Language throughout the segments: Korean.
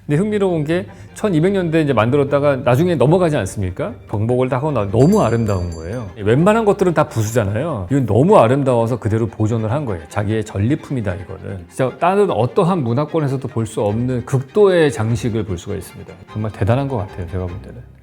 근데 흥미로운 게 1200년대에 이제 만들었다가 나중에 넘어가지 않습니까? 정복을 다 하고 너무 아름다운 거예요. 웬만한 것들은 다 부수잖아요. 이건 너무 아름다워서 그대로 보존을 한 거예요. 자기의 전리품이다 이거는. 진짜 다른 어떠한 문화권에서도 볼 수 없는 극도의 장식을 볼 수가 있습니다. 정말 대단한 것 같아요. 제가 볼 때는.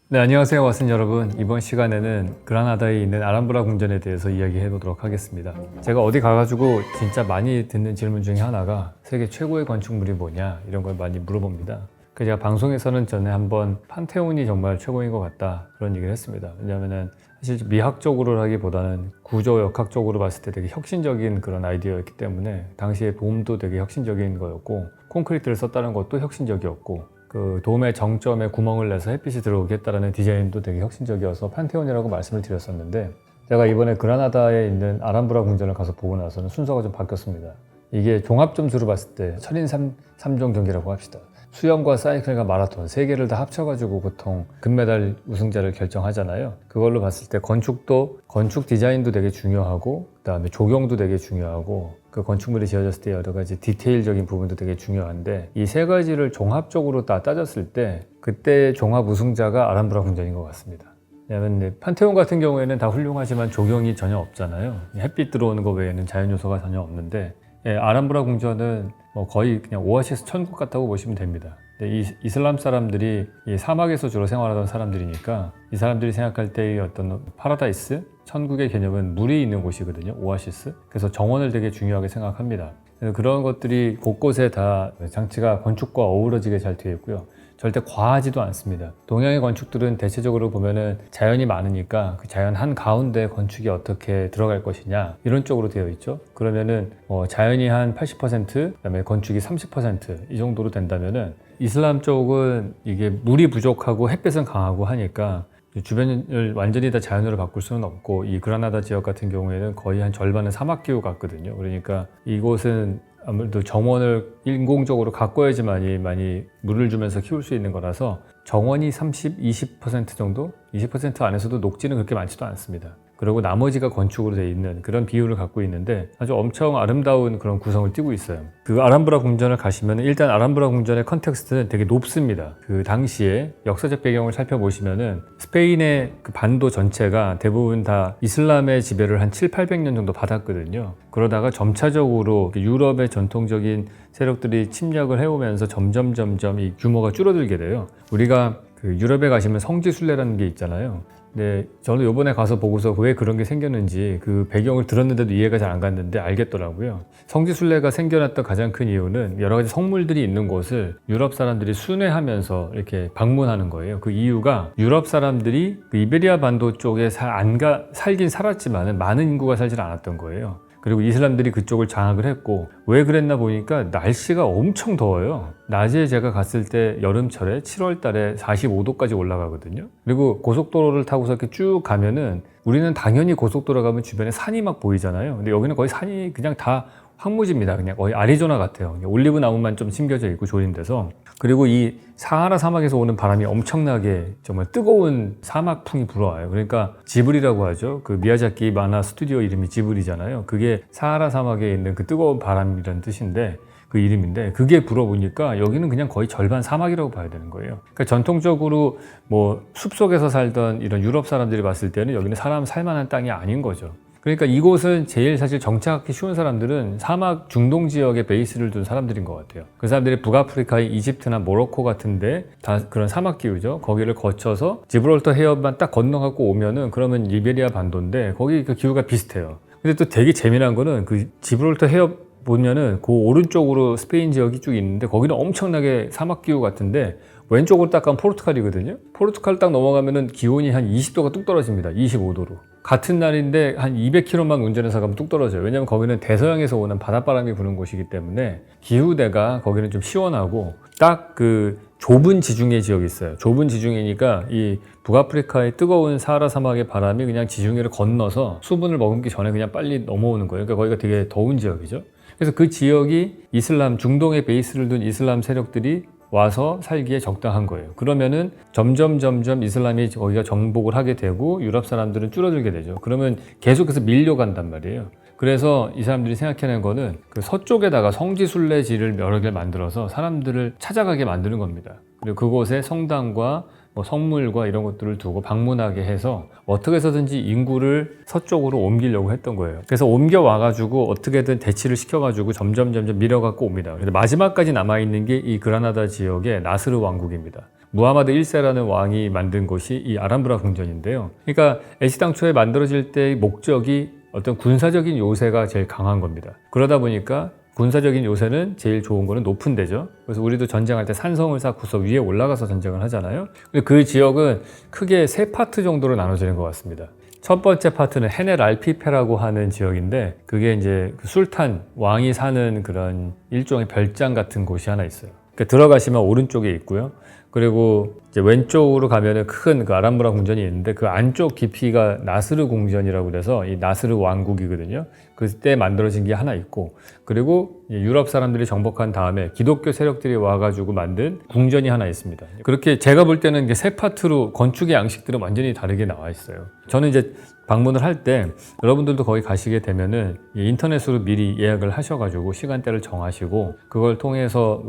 네, 안녕하세요 왓슨 여러분. 이번 시간에는 그라나다에 있는 아람브라 궁전에 대해서 이야기해 보도록 하겠습니다. 제가 어디 가가지고 진짜 많이 듣는 질문 중에 하나가 세계 최고의 건축물이 뭐냐 이런 걸 많이 물어봅니다. 제가 방송에서는 전에 한번 판테온이 정말 최고인 것 같다 그런 얘기를 했습니다. 왜냐하면 사실 미학적으로라기보다는 구조 역학적으로 봤을 때 되게 혁신적인 그런 아이디어였기 때문에 당시에 돔도 되게 혁신적인 거였고 콘크리트를 썼다는 것도 혁신적이었고 그 돔의 정점에 구멍을 내서 햇빛이 들어오게 했다는 디자인도 되게 혁신적이어서 판테온이라고 말씀을 드렸었는데, 제가 이번에 그라나다에 있는 아람브라 궁전을 가서 보고 나서는 순서가 좀 바뀌었습니다. 이게 종합 점수로 봤을 때 철인 3종 경기라고 합시다. 수영과 사이클과 마라톤 세 개를 다 합쳐가지고 보통 금메달 우승자를 결정하잖아요. 그걸로 봤을 때 건축 디자인도 되게 중요하고, 그다음에 조경도 되게 중요하고, 그 건축물이 지어졌을 때 여러 가지 디테일적인 부분도 되게 중요한데, 이 세 가지를 종합적으로 다 따졌을 때 그때 종합 우승자가 아람브라 궁전인 것 같습니다. 왜냐하면 판테온 같은 경우에는 다 훌륭하지만 조경이 전혀 없잖아요. 햇빛 들어오는 거 외에는 자연 요소가 전혀 없는데, 아람브라 궁전은 거의 그냥 오아시스 천국 같다고 보시면 됩니다. 이 이슬람 사람들이 이 사막에서 주로 생활하던 사람들이니까 이 사람들이 생각할 때의 어떤 파라다이스, 천국의 개념은 물이 있는 곳이거든요. 오아시스. 그래서 정원을 되게 중요하게 생각합니다. 그래서 그런 것들이 곳곳에 다 장치가 건축과 어우러지게 잘 되어 있고요. 절대 과하지도 않습니다. 동양의 건축들은 대체적으로 보면은 자연이 많으니까 그 자연 한가운데 건축이 어떻게 들어갈 것이냐 이런 쪽으로 되어 있죠. 그러면은 자연이 한 80%, 그다음에 건축이 30% 이 정도로 된다면은 이슬람 쪽은 이게 물이 부족하고 햇빛은 강하고 하니까 주변을 완전히 다 자연으로 바꿀 수는 없고, 이 그라나다 지역 같은 경우에는 거의 한 절반은 사막 기후 같거든요. 그러니까 이곳은 아무래도 정원을 인공적으로 가꿔야지만이 많이 물을 주면서 키울 수 있는 거라서 정원이 20% 정도? 20% 안에서도 녹지는 그렇게 많지도 않습니다. 그리고 나머지가 건축으로 되어 있는 그런 비율을 갖고 있는데 아주 엄청 아름다운 그런 구성을 띠고 있어요. 그 아람브라 궁전을 가시면 일단 아람브라 궁전의 컨텍스트는 되게 높습니다. 그 당시에 역사적 배경을 살펴보시면은 스페인의 그 반도 전체가 대부분 다 이슬람의 지배를 한 700~800년 정도 받았거든요. 그러다가 점차적으로 유럽의 전통적인 세력들이 침략을 해오면서 점점 이 규모가 줄어들게 돼요. 우리가 그 유럽에 가시면 성지순례라는 게 있잖아요. 네, 저는 이번에 가서 보고서 왜 그런 게 생겼는지 그 배경을 들었는데도 이해가 잘 안 갔는데 알겠더라고요. 성지순례가 생겨났던 가장 큰 이유는 여러 가지 성물들이 있는 곳을 유럽 사람들이 순회하면서 이렇게 방문하는 거예요. 그 이유가 유럽 사람들이 그 이베리아 반도 쪽에 살긴 살았지만 많은 인구가 살지 않았던 거예요. 그리고 이슬람들이 그쪽을 장악을 했고, 왜 그랬나 보니까 날씨가 엄청 더워요. 낮에 제가 갔을 때 여름철에 7월 달에 45도까지 올라가거든요. 그리고 고속도로를 타고서 이렇게 쭉 가면은 우리는 당연히 고속도로 가면 주변에 산이 막 보이잖아요. 근데 여기는 거의 산이 그냥 다 황무지입니다. 그냥 거의 아리조나 같아요. 올리브 나무만 좀 심겨져 있고 조림돼서. 그리고 이 사하라 사막에서 오는 바람이 엄청나게 정말 뜨거운 사막풍이 불어와요. 그러니까 지브리라고 하죠. 그 미야자키 만화 스튜디오 이름이 지브리잖아요. 그게 사하라 사막에 있는 그 뜨거운 바람이라는 뜻인데 그 이름인데, 그게 불어보니까 여기는 그냥 거의 절반 사막이라고 봐야 되는 거예요. 그러니까 전통적으로 뭐 숲속에서 살던 이런 유럽 사람들이 봤을 때는 여기는 사람 살만한 땅이 아닌 거죠. 그러니까 이곳은 제일 사실 정착하기 쉬운 사람들은 사막 중동 지역에 베이스를 둔 사람들인 것 같아요. 그 사람들이 북아프리카의 이집트나 모로코 같은데 다 그런 사막 기후죠. 거기를 거쳐서 지브롤터 해협만 딱 건너갖고 오면은 그러면 리베리아 반도인데 거기 그 기후가 비슷해요. 근데 또 되게 재미난 거는 그 지브롤터 해협 보면은 그 오른쪽으로 스페인 지역이 쭉 있는데 거기는 엄청나게 사막 기후 같은데 왼쪽으로 딱 가면 포르투갈이거든요. 포르투갈 딱 넘어가면은 기온이 한 20도가 뚝 떨어집니다. 25도로. 같은 날인데 한 200km만 운전해서 가면 뚝 떨어져요. 왜냐면 거기는 대서양에서 오는 바닷바람이 부는 곳이기 때문에 기후대가 거기는 좀 시원하고 딱 그 좁은 지중해 지역이 있어요. 좁은 지중해니까 이 북아프리카의 뜨거운 사하라 사막의 바람이 그냥 지중해를 건너서 수분을 머금기 전에 그냥 빨리 넘어오는 거예요. 그러니까 거기가 되게 더운 지역이죠. 그래서 그 지역이 이슬람, 중동에 베이스를 둔 이슬람 세력들이 와서 살기에 적당한 거예요. 그러면은 점점 이슬람이 거기가 정복을 하게 되고 유럽 사람들은 줄어들게 되죠. 그러면 계속해서 밀려간단 말이에요. 그래서 이 사람들이 생각해낸 거는 그 서쪽에다가 성지순례지를 여러 개를 만들어서 사람들을 찾아가게 만드는 겁니다. 그리고 그곳에 성당과 뭐 성물과 이런 것들을 두고 방문하게 해서 어떻게 해서든지 인구를 서쪽으로 옮기려고 했던 거예요. 그래서 옮겨와가지고 어떻게든 대치를 시켜가지고 점점 밀어갖고 옵니다. 근데 마지막까지 남아있는 게 이 그라나다 지역의 나스르 왕국입니다. 무하마드 1세라는 왕이 만든 곳이 이 아람브라 궁전인데요. 그러니까 애시당초에 만들어질 때의 목적이 어떤 군사적인 요새가 제일 강한 겁니다. 그러다 보니까 군사적인 요새는 제일 좋은 거는 높은 데죠. 그래서 우리도 전쟁할 때 산성을 쌓고서 위에 올라가서 전쟁을 하잖아요. 근데 그 지역은 크게 세 파트 정도로 나눠지는 것 같습니다. 첫 번째 파트는 헤넬 알피페라고 하는 지역인데 그게 이제 술탄 왕이 사는 그런 일종의 별장 같은 곳이 하나 있어요. 그러니까 들어가시면 오른쪽에 있고요. 그리고 이제 왼쪽으로 가면은 큰 그 아람브라 궁전이 있는데 그 안쪽 깊이가 나스르 궁전이라고 그래서 이 나스르 왕국이거든요. 그때 만들어진 게 하나 있고, 그리고 유럽 사람들이 정복한 다음에 기독교 세력들이 와가지고 만든 궁전이 하나 있습니다. 그렇게 제가 볼 때는 이게 세 파트로 건축의 양식들은 완전히 다르게 나와 있어요. 저는 이제 방문을 할 때 여러분들도 거기 가시게 되면은 인터넷으로 미리 예약을 하셔가지고 시간대를 정하시고 그걸 통해서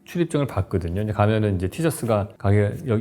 출입증을 받거든요. 이제 가면은 이제 티셔츠가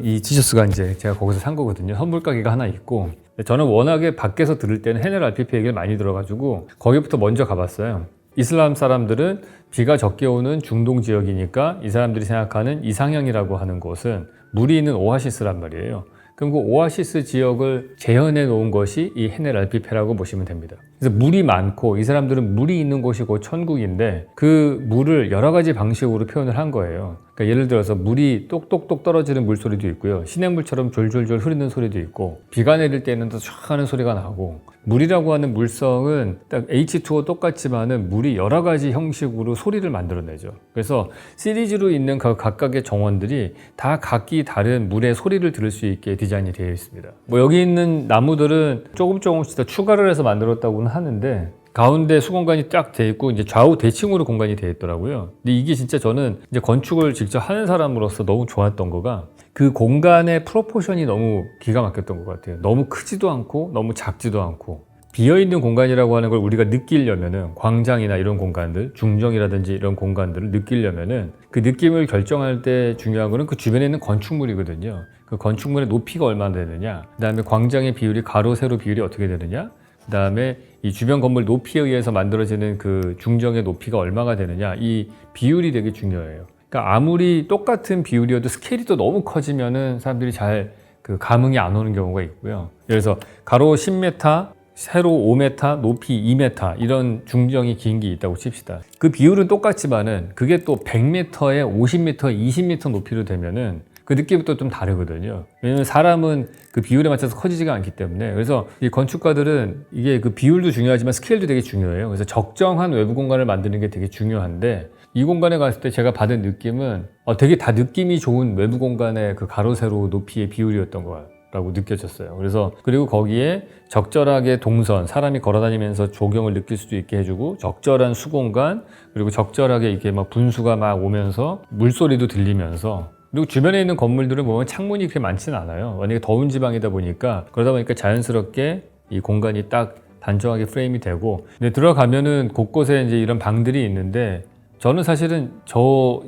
이 티셔츠가 이제 제가 거기서 산 거거든요. 선물 가게가 하나 있고, 저는 워낙에 밖에서 들을 때는 헤넬 알피페 얘기를 많이 들어가지고 거기부터 먼저 가봤어요. 이슬람 사람들은 비가 적게 오는 중동 지역이니까 이 사람들이 생각하는 이상향이라고 하는 곳은 물이 있는 오아시스란 말이에요. 그럼 그 오아시스 지역을 재현해 놓은 것이 이 헤넬 알피페라고 보시면 됩니다. 그래서 물이 많고 이 사람들은 물이 있는 곳이 곧 천국인데 그 물을 여러 가지 방식으로 표현을 한 거예요. 그러니까 예를 들어서 물이 똑똑똑 떨어지는 물소리도 있고요. 시냇물처럼 졸졸졸 흐르는 소리도 있고, 비가 내릴 때는 더 촤 하는 소리가 나고, 물이라고 하는 물성은 딱 H2O 똑같지만은 물이 여러 가지 형식으로 소리를 만들어내죠. 그래서 시리즈로 있는 각각의 정원들이 다 각기 다른 물의 소리를 들을 수 있게 디자인이 되어 있습니다. 뭐 여기 있는 나무들은 조금씩 더 추가를 해서 만들었다고는 하는데 가운데 수공간이 딱 돼 있고 이제 좌우 대칭으로 공간이 돼 있더라고요. 근데 이게 진짜 저는 이제 건축을 직접 하는 사람으로서 너무 좋았던 거가 그 공간의 프로포션이 너무 기가 막혔던 것 같아요. 너무 크지도 않고 너무 작지도 않고, 비어있는 공간이라고 하는 걸 우리가 느끼려면은 광장이나 이런 공간들, 중정이라든지 이런 공간들을 느끼려면은 그 느낌을 결정할 때 중요한 거는 그 주변에 있는 건축물이거든요. 그 건축물의 높이가 얼마나 되느냐, 그 다음에 광장의 비율이 가로 세로 비율이 어떻게 되느냐, 그 다음에 이 주변 건물 높이에 의해서 만들어지는 그 중정의 높이가 얼마가 되느냐, 이 비율이 되게 중요해요. 그러니까 아무리 똑같은 비율이어도 스케일이 또 너무 커지면은 사람들이 잘 그 감흥이 안 오는 경우가 있고요. 그래서 가로 10m, 세로 5m, 높이 2m 이런 중정이 긴 게 있다고 칩시다. 그 비율은 똑같지만은 그게 또 100m에 50m, 20m 높이로 되면은 그 느낌부터 좀 다르거든요. 왜냐면 사람은 그 비율에 맞춰서 커지지가 않기 때문에. 그래서 이 건축가들은 이게 그 비율도 중요하지만 스케일도 되게 중요해요. 그래서 적정한 외부 공간을 만드는 게 되게 중요한데, 이 공간에 갔을 때 제가 받은 느낌은 되게 다 느낌이 좋은 외부 공간의 그 가로 세로 높이의 비율이었던 거라고 느껴졌어요. 그리고 거기에 적절하게 동선, 사람이 걸어다니면서 조경을 느낄 수도 있게 해주고, 적절한 수공간, 그리고 적절하게 이렇게 막 분수가 막 오면서 물소리도 들리면서, 그리고 주변에 있는 건물들은 보면 창문이 그렇게 많지는 않아요. 만약에 더운 지방이다 보니까, 그러다 보니까 자연스럽게 이 공간이 딱 단정하게 프레임이 되고, 근데 들어가면은 곳곳에 이제 이런 방들이 있는데, 저는 사실은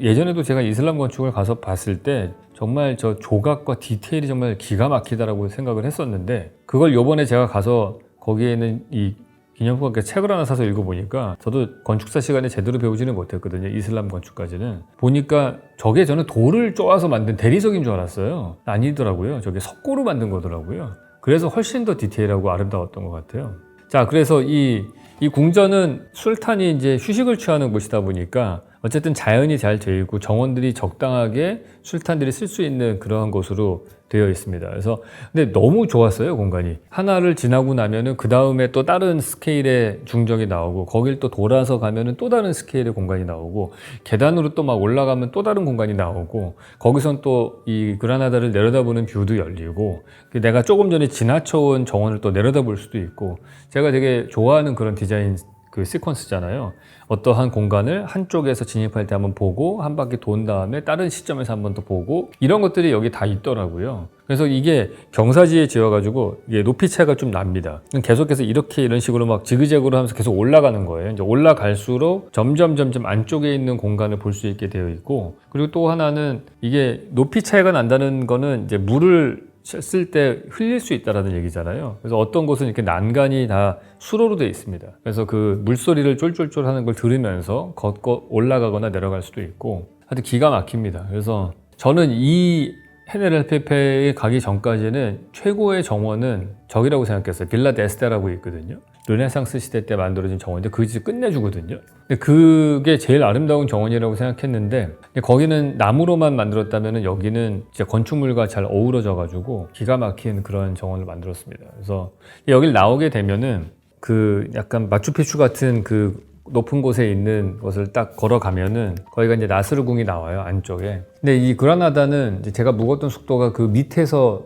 예전에도 제가 이슬람 건축을 가서 봤을 때 정말 저 조각과 디테일이 정말 기가 막히다라고 생각을 했었는데, 그걸 요번에 제가 가서 거기에 있는 이 기념품 책을 하나 사서 읽어보니까, 저도 건축사 시간에 제대로 배우지는 못했거든요. 이슬람 건축까지는. 보니까 저게 저는 돌을 쪼아서 만든 대리석인 줄 알았어요. 아니더라고요. 저게 석고로 만든 거더라고요. 그래서 훨씬 더 디테일하고 아름다웠던 것 같아요. 자, 그래서 이 궁전은 술탄이 이제 휴식을 취하는 곳이다 보니까 어쨌든 자연이 잘 되어 있고 정원들이 적당하게 술탄들이 쓸 수 있는 그러한 곳으로 되어 있습니다. 그래서 근데 너무 좋았어요, 공간이. 하나를 지나고 나면은 그 다음에 또 다른 스케일의 중정이 나오고, 거길 또 돌아서 가면은 또 다른 스케일의 공간이 나오고, 계단으로 또 막 올라가면 또 다른 공간이 나오고, 거기선 또 이 그라나다를 내려다보는 뷰도 열리고, 내가 조금 전에 지나쳐온 정원을 또 내려다볼 수도 있고, 제가 되게 좋아하는 그런 디자인 그 시퀀스잖아요. 어떠한 공간을 한쪽에서 진입할 때 한번 보고 한 바퀴 돈 다음에 다른 시점에서 한번 더 보고 이런 것들이 여기 다 있더라고요. 그래서 이게 경사지에 지어가지고 이게 높이 차이가 좀 납니다. 계속해서 이렇게 이런 식으로 막 지그재그로 하면서 계속 올라가는 거예요. 이제 올라갈수록 점점 안쪽에 있는 공간을 볼 수 있게 되어 있고, 그리고 또 하나는 이게 높이 차이가 난다는 거는 이제 물을 쓸 때 흘릴 수 있다라는 얘기잖아요. 그래서 어떤 곳은 이렇게 난간이 다 수로로 되어 있습니다. 그래서 그 물소리를 쫄쫄쫄 하는 걸 들으면서 걷고 올라가거나 내려갈 수도 있고, 하여튼 기가 막힙니다. 그래서 저는 이 헤네렐페페에 가기 전까지는 최고의 정원은 저기라고 생각했어요. 빌라 데스테라고 있거든요. 르네상스 시대 때 만들어진 정원인데 그 집 끝내주거든요. 근데 그게 제일 아름다운 정원이라고 생각했는데 거기는 나무로만 만들었다면 여기는 진짜 건축물과 잘 어우러져 가지고 기가 막힌 그런 정원을 만들었습니다. 그래서 여길 나오게 되면은 그 약간 마추픽추 같은 그 높은 곳에 있는 것을 딱 걸어가면은 거기가 이제 나스르궁이 나와요, 안쪽에. 근데 이 그라나다는 이제 제가 묵었던 숙소가 그 밑에서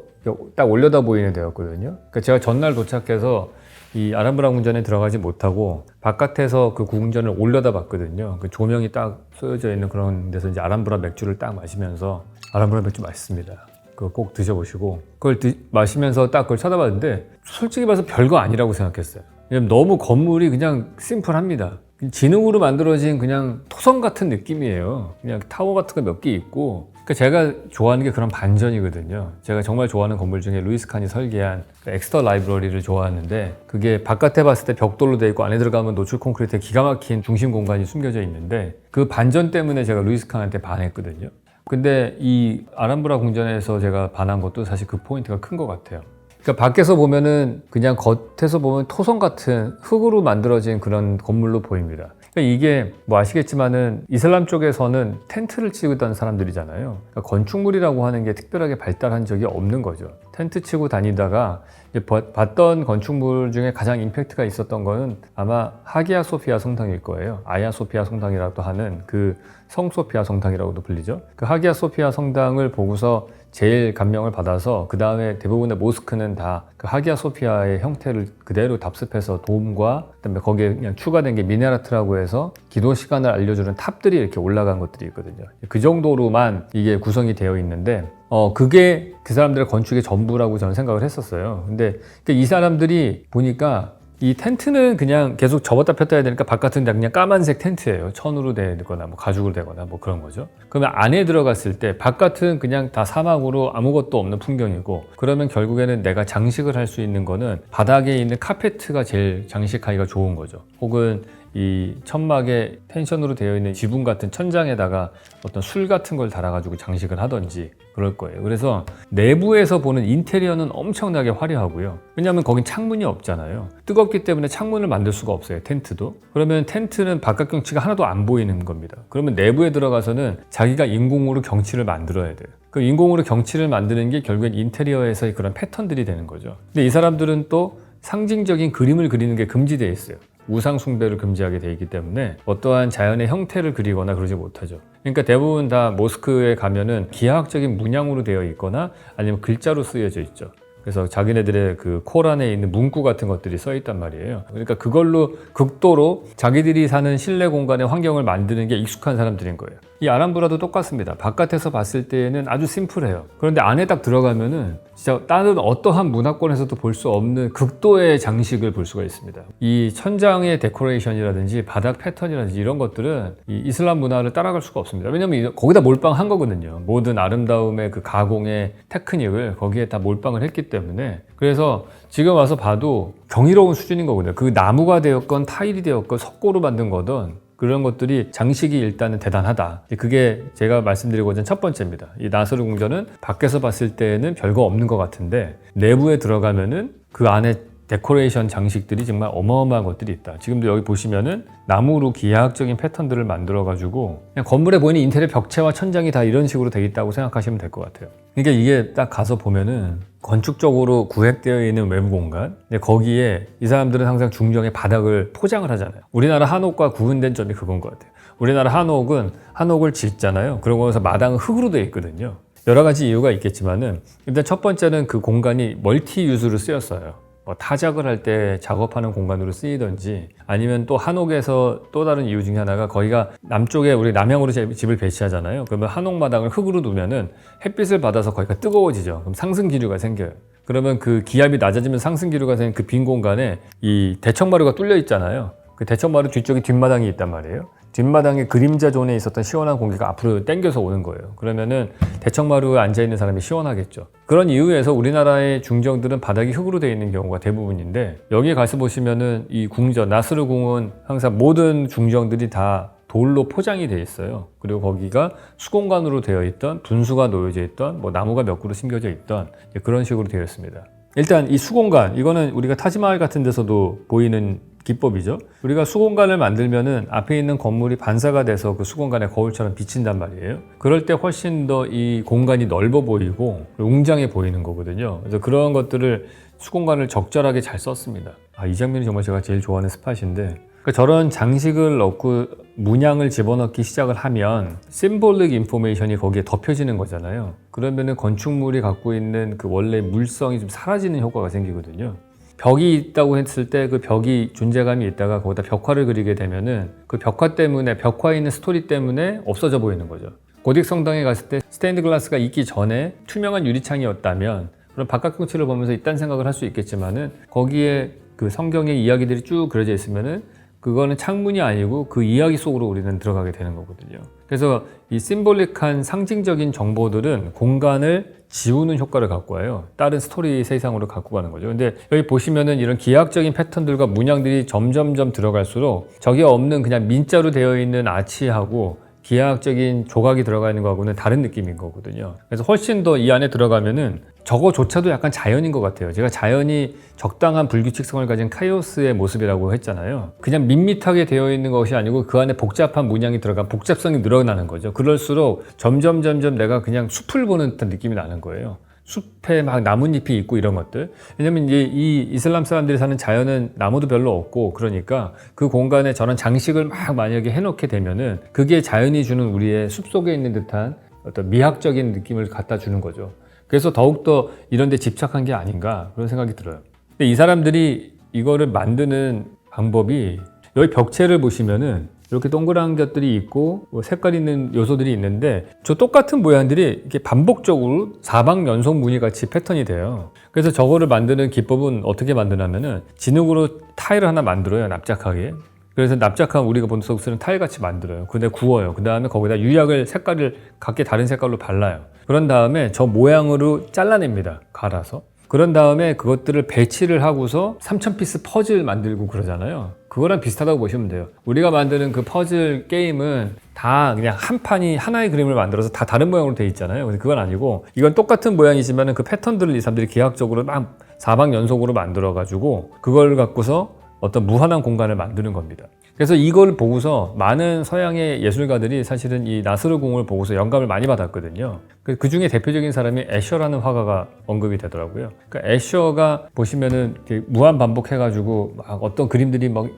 딱 올려다 보이는 데였거든요. 그러니까 제가 전날 도착해서 이 아람브라 궁전에 들어가지 못하고 바깥에서 그 궁전을 올려다 봤거든요. 그 조명이 딱 쏘여져 있는 그런 데서 이제 아람브라 맥주를 딱 마시면서, 아람브라 맥주 맛있습니다. 그거 꼭 드셔보시고, 그걸 마시면서 딱 그걸 쳐다봤는데 솔직히 봐서 별거 아니라고 생각했어요. 왜냐면 너무 건물이 그냥 심플합니다. 진흙으로 만들어진 그냥 토성 같은 느낌이에요. 그냥 타워 같은 거 몇 개 있고. 그러니까 제가 좋아하는 게 그런 반전이거든요. 제가 정말 좋아하는 건물 중에 루이스 칸이 설계한 엑스터 라이브러리를 좋아하는데, 그게 바깥에 봤을 때 벽돌로 되어 있고 안에 들어가면 노출 콘크리트에 기가 막힌 중심 공간이 숨겨져 있는데, 그 반전 때문에 제가 루이스 칸한테 반했거든요. 근데 이 아람브라 궁전에서 제가 반한 것도 사실 그 포인트가 큰 것 같아요. 그러니까 밖에서 보면은 그냥 겉에서 보면 토성 같은 흙으로 만들어진 그런 건물로 보입니다. 그러니까 이게 뭐 아시겠지만은 이슬람 쪽에서는 텐트를 치던 사람들이잖아요. 그러니까 건축물이라고 하는 게 특별하게 발달한 적이 없는 거죠. 텐트 치고 다니다가 봤던 건축물 중에 가장 임팩트가 있었던 거는 아마 하기야 소피아 성당일 거예요. 아야 소피아 성당이라고 하는 그 성 소피아 성당이라고도 불리죠. 그 하기야 소피아 성당을 보고서 제일 감명을 받아서 그 다음에 대부분의 모스크는 다 그 하기야 소피아의 형태를 그대로 답습해서 돔과 그다음에 거기에 그냥 추가된 게 미네라트라고 해서 기도 시간을 알려주는 탑들이 이렇게 올라간 것들이 있거든요. 그 정도로만 이게 구성이 되어 있는데 그게 그 사람들의 건축의 전부라고 저는 생각을 했었어요. 근데 이 사람들이 보니까 이 텐트는 그냥 계속 접었다 폈다 해야 되니까 바깥은 그냥 까만색 텐트예요. 천으로 되거나 뭐 가죽으로 되거나 뭐 그런 거죠. 그러면 안에 들어갔을 때 바깥은 그냥 다 사막으로 아무것도 없는 풍경이고, 그러면 결국에는 내가 장식을 할 수 있는 거는 바닥에 있는 카페트가 제일 장식하기가 좋은 거죠. 혹은 이 천막에 텐션으로 되어 있는 지붕 같은 천장에다가 어떤 술 같은 걸 달아가지고 장식을 하던지 그럴 거예요. 그래서 내부에서 보는 인테리어는 엄청나게 화려하고요. 왜냐하면 거긴 창문이 없잖아요. 뜨겁기 때문에 창문을 만들 수가 없어요, 텐트도. 그러면 텐트는 바깥 경치가 하나도 안 보이는 겁니다. 그러면 내부에 들어가서는 자기가 인공으로 경치를 만들어야 돼요. 그 인공으로 경치를 만드는 게 결국엔 인테리어에서의 그런 패턴들이 되는 거죠. 근데 이 사람들은 또 상징적인 그림을 그리는 게 금지되어 있어요. 우상 숭배를 금지하게 되어 있기 때문에 어떠한 자연의 형태를 그리거나 그러지 못하죠. 그러니까 대부분 다 모스크에 가면은 기하학적인 문양으로 되어 있거나 아니면 글자로 쓰여져 있죠. 그래서 자기네들의 그 코란에 있는 문구 같은 것들이 써 있단 말이에요. 그러니까 그걸로 극도로 자기들이 사는 실내 공간의 환경을 만드는 게 익숙한 사람들인 거예요. 이 아람브라도 똑같습니다. 바깥에서 봤을 때는 아주 심플해요. 그런데 안에 딱 들어가면은 진짜 다른 어떠한 문화권에서도 볼 수 없는 극도의 장식을 볼 수가 있습니다. 이 천장의 데코레이션이라든지 바닥 패턴이라든지 이런 것들은 이 이슬람 문화를 따라갈 수가 없습니다. 왜냐면 거기다 몰빵한 거거든요. 모든 아름다움의 그 가공의 테크닉을 거기에 다 몰빵을 했기 때문에. 그래서 지금 와서 봐도 경이로운 수준인 거거든요. 그 나무가 되었건 타일이 되었건 석고로 만든 거든 그런 것들이 장식이 일단은 대단하다. 그게 제가 말씀드리고자 첫 번째입니다. 이 나스르 궁전은 밖에서 봤을 때는 별거 없는 것 같은데 내부에 들어가면은 그 안에 데코레이션 장식들이 정말 어마어마한 것들이 있다. 지금도 여기 보시면은 나무로 기하학적인 패턴들을 만들어 가지고 그냥 건물에 보이는 인테리어 벽체와 천장이 다 이런 식으로 되어 있다고 생각하시면 될 것 같아요. 그러니까 이게 딱 가서 보면은 건축적으로 구획되어 있는 외부 공간, 근데 거기에 이 사람들은 항상 중정의 바닥을 포장을 하잖아요. 우리나라 한옥과 구분된 점이 그건 것 같아요. 우리나라 한옥은 한옥을 짓잖아요. 그러고 나서 마당은 흙으로 되어 있거든요. 여러 가지 이유가 있겠지만은 일단 첫 번째는 그 공간이 멀티 유즈로 쓰였어요. 뭐 타작을 할 때 작업하는 공간으로 쓰이던지 아니면 또 한옥에서 또 다른 이유 중에 하나가 거기가 남쪽에 우리 남향으로 집을 배치하잖아요. 그러면 한옥마당을 흙으로 두면은 햇빛을 받아서 거기가 뜨거워지죠. 그럼 상승 기류가 생겨요. 그러면 그 기압이 낮아지면 상승 기류가 생긴 그 빈 공간에 이 대청마루가 뚫려 있잖아요. 그 대청마루 뒤쪽에 뒷마당이 있단 말이에요. 뒷마당에 그림자 존에 있었던 시원한 공기가 앞으로 당겨서 오는 거예요. 그러면은 대청마루에 앉아있는 사람이 시원하겠죠. 그런 이유에서 우리나라의 중정들은 바닥이 흙으로 되어 있는 경우가 대부분인데, 여기에 가서 보시면은 이 궁전, 나스르 궁은 항상 모든 중정들이 다 돌로 포장이 되어 있어요. 그리고 거기가 수공간으로 되어 있던, 분수가 놓여져 있던, 뭐 나무가 몇 그루 심겨져 있던 그런 식으로 되어 있습니다. 일단 이 수공간, 이거는 우리가 타지마할 같은 데서도 보이는 기법이죠. 우리가 수공간을 만들면은 앞에 있는 건물이 반사가 돼서 그 수공간에 거울처럼 비친단 말이에요. 그럴 때 훨씬 더 이 공간이 넓어 보이고 웅장해 보이는 거거든요. 그래서 그런 것들을 수공간을 적절하게 잘 썼습니다. 이 장면이 정말 제가 제일 좋아하는 스팟인데, 그러니까 저런 장식을 넣고 문양을 집어넣기 시작을 하면 심볼릭 인포메이션이 거기에 덮여지는 거잖아요. 그러면은 건축물이 갖고 있는 그 원래 물성이 좀 사라지는 효과가 생기거든요. 벽이 있다고 했을 때 그 벽이 존재감이 있다가 거기다 벽화를 그리게 되면은 그 벽화 때문에, 벽화에 있는 스토리 때문에 없어져 보이는 거죠. 고딕 성당에 갔을 때 스테인드 글라스가 있기 전에 투명한 유리창이었다면 그럼 바깥 경치를 보면서 이딴 생각을 할 수 있겠지만은 거기에 그 성경의 이야기들이 쭉 그려져 있으면은 그거는 창문이 아니고 그 이야기 속으로 우리는 들어가게 되는 거거든요. 그래서 이 심볼릭한 상징적인 정보들은 공간을 지우는 효과를 갖고 와요. 다른 스토리 세상으로 갖고 가는 거죠. 근데 여기 보시면은 이런 기하학적인 패턴들과 문양들이 점점점 들어갈수록 저게 없는 그냥 민자로 되어 있는 아치하고 기하학적인 조각이 들어가 있는 거하고는 다른 느낌인 거거든요. 그래서 훨씬 더 이 안에 들어가면은 저거조차도 약간 자연인 것 같아요. 제가 자연이 적당한 불규칙성을 가진 카이오스의 모습이라고 했잖아요. 그냥 밋밋하게 되어 있는 것이 아니고 그 안에 복잡한 문양이 들어간 복잡성이 늘어나는 거죠. 그럴수록 점점 내가 그냥 숲을 보는 듯한 느낌이 나는 거예요. 숲에 막 나뭇잎이 있고 이런 것들. 왜냐면 이제 이 이슬람 사람들이 사는 자연은 나무도 별로 없고, 그러니까 그 공간에 저런 장식을 막 만약에 해놓게 되면은 그게 자연이 주는 우리의 숲속에 있는 듯한 어떤 미학적인 느낌을 갖다 주는 거죠. 그래서 더욱더 이런 데 집착한 게 아닌가 그런 생각이 들어요. 근데 이 사람들이 이거를 만드는 방법이, 여기 벽체를 보시면은 이렇게 동그란 것들이 있고 색깔 있는 요소들이 있는데 저 똑같은 모양들이 이렇게 반복적으로 사방 연속 무늬 같이 패턴이 돼요. 그래서 저거를 만드는 기법은 어떻게 만드냐면은 진흙으로 타일을 하나 만들어요, 납작하게. 그래서 납작한 우리가 보통 쓰는 타일같이 만들어요. 근데 구워요. 그 다음에 거기다 유약을 색깔을 각기 다른 색깔로 발라요. 그런 다음에 저 모양으로 잘라냅니다, 갈아서. 그런 다음에 그것들을 배치를 하고서 3000피스 퍼즐 만들고 그러잖아요. 그거랑 비슷하다고 보시면 돼요. 우리가 만드는 그 퍼즐 게임은 다 그냥 한 판이 하나의 그림을 만들어서 다 다른 모양으로 돼 있잖아요. 근데 그건 아니고 이건 똑같은 모양이지만 그 패턴들을 이 사람들이 기하학적으로 막 사방 연속으로 만들어 가지고 그걸 갖고서 어떤 무한한 공간을 만드는 겁니다. 그래서 이걸 보고서 많은 서양의 예술가들이 사실은 이 나스르 궁을 보고서 영감을 많이 받았거든요. 그 중에 대표적인 사람이 애셔라는 화가가 언급이 되더라고요. 그러니까 애셔가 보시면은 이렇게 무한 반복해가지고 막 어떤 그림들이 막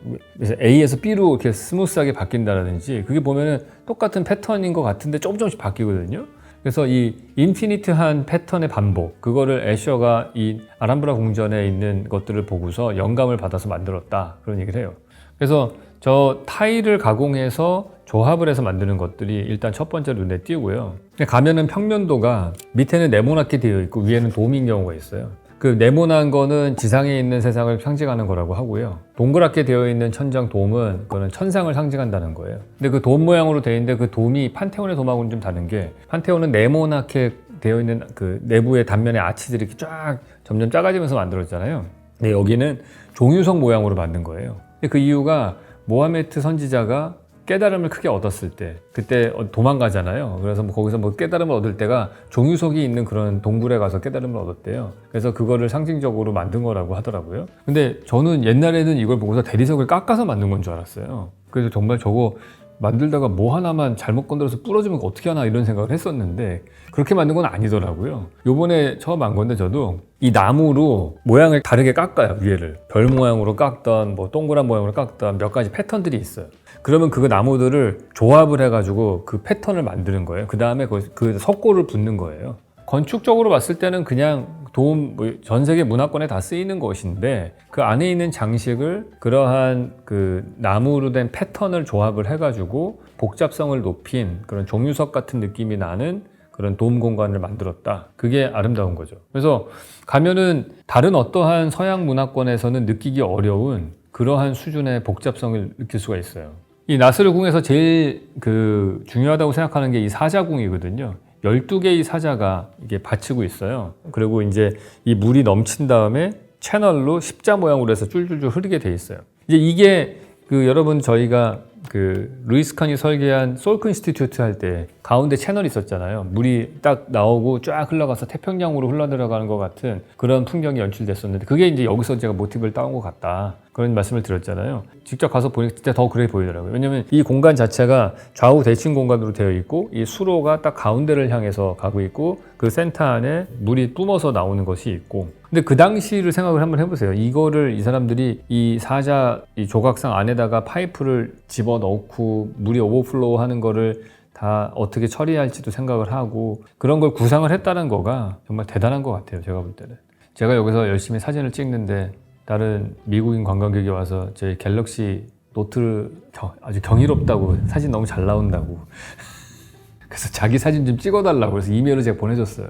A에서 B로 이렇게 스무스하게 바뀐다든지, 그게 보면은 똑같은 패턴인 것 같은데 조금씩 바뀌거든요. 그래서 이 인피니트한 패턴의 반복, 그거를 애셔가 이 아람브라 궁전에 있는 것들을 보고서 영감을 받아서 만들었다, 그런 얘기를 해요. 그래서 저 타일을 가공해서 조합을 해서 만드는 것들이 일단 첫 번째로 눈에 띄고요. 가면은 평면도가 밑에는 네모나게 되어 있고 위에는 돔인 경우가 있어요. 그 네모난 거는 지상에 있는 세상을 상징하는 거라고 하고요. 동그랗게 되어 있는 천장 돔은 그거는 천상을 상징한다는 거예요. 근데 그 돔 모양으로 되어 있는데 그 돔이 판테온의 돔하고는 좀 다른 게, 판테온은 네모나게 되어 있는 그 내부의 단면의 아치들이 이렇게 쫙 점점 작아지면서 만들어졌잖아요. 근데 여기는 종유석 모양으로 만든 거예요. 그 이유가 모하메트 선지자가 깨달음을 크게 얻었을 때, 그때 도망가잖아요. 그래서 거기서 깨달음을 얻을 때가 종유석이 있는 그런 동굴에 가서 깨달음을 얻었대요. 그래서 그거를 상징적으로 만든 거라고 하더라고요. 근데 저는 옛날에는 이걸 보고서 대리석을 깎아서 만든 건 줄 알았어요. 그래서 정말 저거 만들다가 뭐 하나만 잘못 건드려서 부러지면 어떻게 하나 이런 생각을 했었는데 그렇게 만든 건 아니더라고요. 요번에 처음 안 건데 저도 이 나무로 모양을 다르게 깎아요. 위에를 별 모양으로 깎던 뭐 동그란 모양으로 깎던 몇 가지 패턴들이 있어요. 그러면 그 나무들을 조합을 해가지고 그 패턴을 만드는 거예요. 그 다음에 그 석고를 붓는 거예요. 건축적으로 봤을 때는 그냥 돔, 전 세계 문화권에 다 쓰이는 것인데 그 안에 있는 장식을 그러한 그 나무로 된 패턴을 조합을 해가지고 복잡성을 높인 그런 종유석 같은 느낌이 나는 그런 돔 공간을 만들었다. 그게 아름다운 거죠. 그래서 가면은 다른 어떠한 서양 문화권에서는 느끼기 어려운 그러한 수준의 복잡성을 느낄 수가 있어요. 이 나스르 궁에서 제일 그 중요하다고 생각하는 게 이 사자궁이거든요. 12개의 사자가 이게 받치고 있어요. 그리고 이제 이 물이 넘친 다음에 채널로 십자 모양으로 해서 쫄쫄쫄 흐르게 돼 있어요. 이제 이게 그 여러분 저희가 그 루이스 칸이 설계한 솔크 인스티튜트 할 때 가운데 채널이 있었잖아요. 물이 딱 나오고 쫙 흘러가서 태평양으로 흘러들어가는 것 같은 그런 풍경이 연출됐었는데 그게 이제 여기서 제가 모티브를 따온 것 같다. 그런 말씀을 드렸잖아요. 직접 가서 보니까 진짜 더 그래 보이더라고요. 왜냐면 이 공간 자체가 좌우 대칭 공간으로 되어 있고 이 수로가 딱 가운데를 향해서 가고 있고 그 센터 안에 물이 뿜어서 나오는 것이 있고 근데 그 당시를 생각을 한번 해보세요. 이거를 이 사람들이 이 사자 이 조각상 안에다가 파이프를 집어넣고 물이 오버플로우 하는 거를 다 어떻게 처리할지도 생각을 하고 그런 걸 구상을 했다는 거가 정말 대단한 것 같아요. 제가 볼 때는. 제가 여기서 열심히 사진을 찍는데 다른 미국인 관광객이 와서 제 갤럭시 노트를 아주 경이롭다고 사진 너무 잘 나온다고 그래서 자기 사진 좀 찍어달라고 그래서 이메일을 제가 보내줬어요.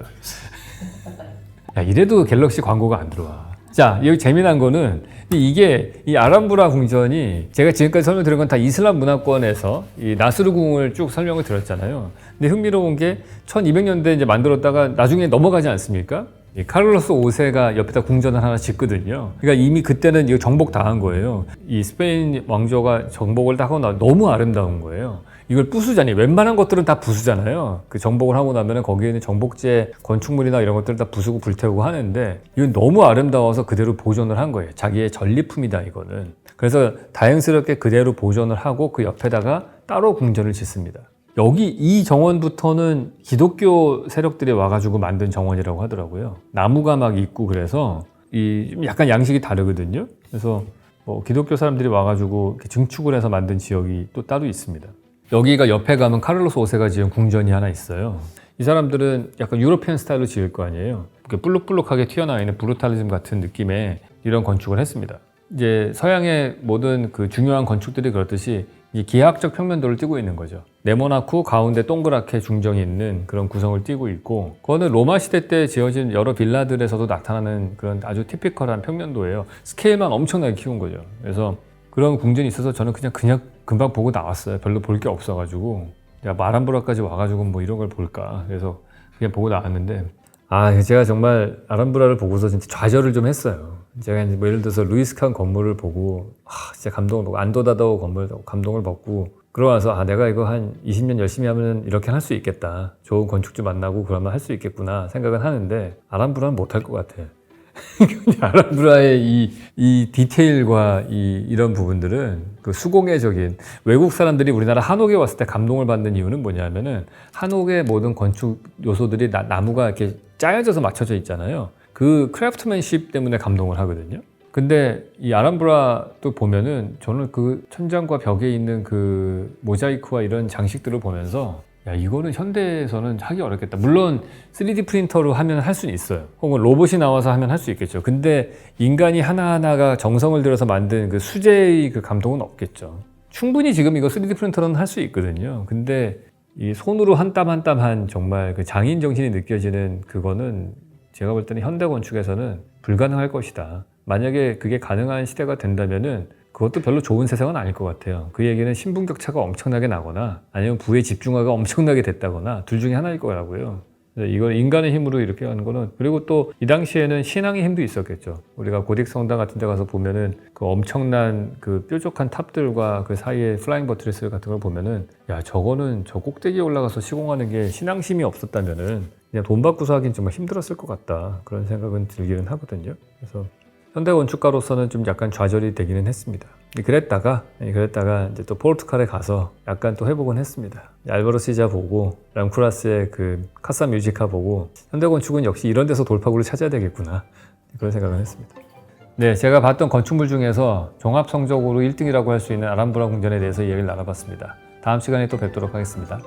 야, 이래도 갤럭시 광고가 안 들어와. 자, 여기 재미난 거는 이게 이 아람브라 궁전이 제가 지금까지 설명드린 건 다 이슬람 문화권에서 이 나스르 궁을 쭉 설명을 드렸잖아요. 근데 흥미로운 게 1200년대에 이제 만들었다가 나중에 넘어가지 않습니까? 이 카를로스 5세가 옆에다 궁전을 하나 짓거든요. 그러니까 이미 그때는 이거 정복 당한 거예요. 이 스페인 왕조가 정복을 다 하고 나 너무 아름다운 거예요. 이걸 부수자니 웬만한 것들은 다 부수잖아요. 그 정복을 하고 나면은 거기에는 정복제 건축물이나 이런 것들을 다 부수고 불태우고 하는데 이건 너무 아름다워서 그대로 보존을 한 거예요. 자기의 전리품이다 이거는. 그래서 다행스럽게 그대로 보존을 하고 그 옆에다가 따로 궁전을 짓습니다. 여기 이 정원부터는 기독교 세력들이 와가지고 만든 정원이라고 하더라고요. 나무가 막 있고 그래서 이 약간 양식이 다르거든요. 그래서 뭐 기독교 사람들이 와가지고 이렇게 증축을 해서 만든 지역이 또 따로 있습니다. 여기가 옆에 가면 카를로스 5세가 지은 궁전이 하나 있어요. 이 사람들은 약간 유러피안 스타일로 지을 거 아니에요. 이렇게 볼록볼록하게 튀어나와 있는 브루탈리즘 같은 느낌의 이런 건축을 했습니다. 이제 서양의 모든 그 중요한 건축들이 그렇듯이 이 기하학적 평면도를 띠고 있는 거죠. 네모나고 가운데 동그랗게 중정이 있는 그런 구성을 띠고 있고 그거는 로마 시대 때 지어진 여러 빌라들에서도 나타나는 그런 아주 티피컬한 평면도예요. 스케일만 엄청나게 키운 거죠. 그래서 그런 궁전이 있어서 저는 그냥 금방 보고 나왔어요. 별로 볼 게 없어가지고 야, 아람브라까지 와가지고 뭐 이런 걸 볼까. 그래서 그냥 보고 나왔는데 제가 정말 아람브라를 보고서 진짜 좌절을 좀 했어요. 제가 이제 뭐 예를 들어서 루이스 칸 건물을 보고 진짜 감동을 받고 안도다다오 건물 감동을 받고 그러고 나서 내가 이거 한 20년 열심히 하면 이렇게 할 수 있겠다. 좋은 건축주 만나고 그러면 할 수 있겠구나 생각은 하는데 아람브라는 못할 것 같아. 아람브라의 이 디테일과 이런 부분들은 그 수공예적인 외국 사람들이 우리나라 한옥에 왔을 때 감동을 받는 이유는 뭐냐면은 한옥의 모든 건축 요소들이 나무가 이렇게 짜여져서 맞춰져 있잖아요. 그 크래프트맨십 때문에 감동을 하거든요. 근데 이 아람브라 또 보면은 저는 그 천장과 벽에 있는 그 모자이크와 이런 장식들을 보면서 야, 이거는 현대에서는 하기 어렵겠다. 물론 3D 프린터로 하면 할 수는 있어요. 혹은 로봇이 나와서 하면 할 수 있겠죠. 근데 인간이 하나하나가 정성을 들여서 만든 그 수제의 그 감동은 없겠죠. 충분히 지금 이거 3D 프린터로는 할 수 있거든요. 근데 이 손으로 한 땀 한 땀 한 정말 그 장인 정신이 느껴지는 그거는 제가 볼 때는 현대 건축에서는 불가능할 것이다. 만약에 그게 가능한 시대가 된다면은 그것도 별로 좋은 세상은 아닐 것 같아요. 그 얘기는 신분격차가 엄청나게 나거나 아니면 부의 집중화가 엄청나게 됐다거나 둘 중에 하나일 거라고요. 이건 인간의 힘으로 이렇게 하는 거는 그리고 또 이 당시에는 신앙의 힘도 있었겠죠. 우리가 고딕 성당 같은 데 가서 보면은 그 엄청난 그 뾰족한 탑들과 그 사이에 플라잉 버트리스 같은 걸 보면은 야 저거는 저 꼭대기에 올라가서 시공하는 게 신앙심이 없었다면은 그냥 돈 받고서 하긴 정말 힘들었을 것 같다. 그런 생각은 들기는 하거든요. 그래서 현대 건축가로서는 좀 약간 좌절이 되기는 했습니다. 그랬다가 이제 또 포르투갈에 가서 약간 또 회복은 했습니다. 알바로 시자 보고 람쿠라스의 그 카사 뮤지카 보고 현대 건축은 역시 이런 데서 돌파구를 찾아야 되겠구나 그런 생각을 했습니다. 네, 제가 봤던 건축물 중에서 종합 성적으로 1등이라고 할 수 있는 아람브라 궁전에 대해서 이야기를 나눠봤습니다. 다음 시간에 또 뵙도록 하겠습니다.